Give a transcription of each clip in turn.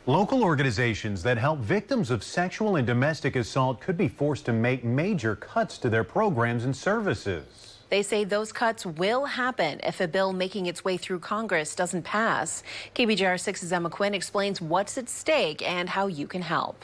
Local organizations that help victims of sexual and domestic assault could be forced to make major cuts to their programs and services. They say those cuts will happen if a bill making its way through Congress doesn't pass. KBJR 6's Emma Quinn explains what's at stake and how you can help.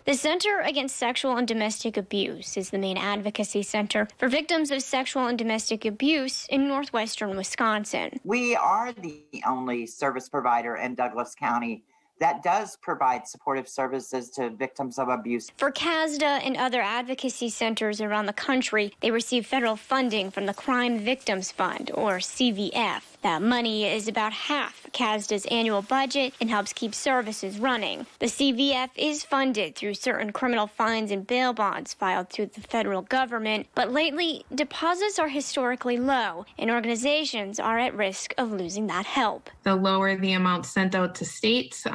The Center Against Sexual and Domestic Abuse is the main advocacy center for victims of sexual and domestic abuse in northwestern Wisconsin. We are the only service provider in Douglas County that does provide supportive services to victims of abuse. For CASDA and other advocacy centers around the country, they receive federal funding from the Crime Victims Fund, or CVF. That money is about half CASDA's annual budget and helps keep services running. The CVF is funded through certain criminal fines and bail bonds filed through the federal government, but lately deposits are historically low and organizations are at risk of losing that help. The lower the amount sent out to states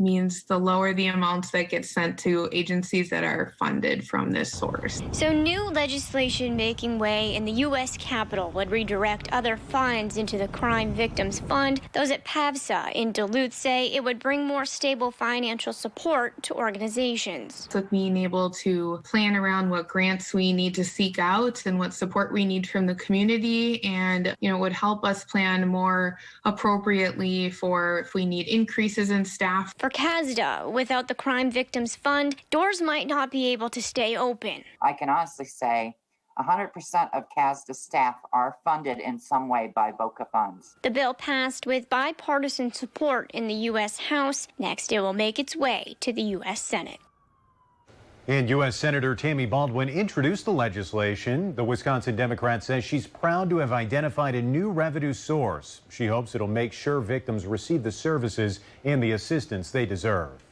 means the lower the amounts that get sent to agencies that are funded from this source. So new legislation making way in the U.S. Capitol would redirect other funds into the Crime Victims Fund. Those at PAVSA in Duluth say it would bring more stable financial support to organizations. So being able to plan around what grants we need to seek out and what support we need from the community, and would help us plan more appropriately for if we need increases in staff. For CASDA, without the Crime Victims Fund, doors might not be able to stay open. I can honestly say 100% of CASDA staff are funded in some way by VOCA funds. The bill passed with bipartisan support in the U.S. House. Next, it will make its way to the U.S. Senate. And U.S. Senator Tammy Baldwin introduced the legislation. The Wisconsin Democrat says she's proud to have identified a new revenue source. She hopes it'll make sure victims receive the services and the assistance they deserve.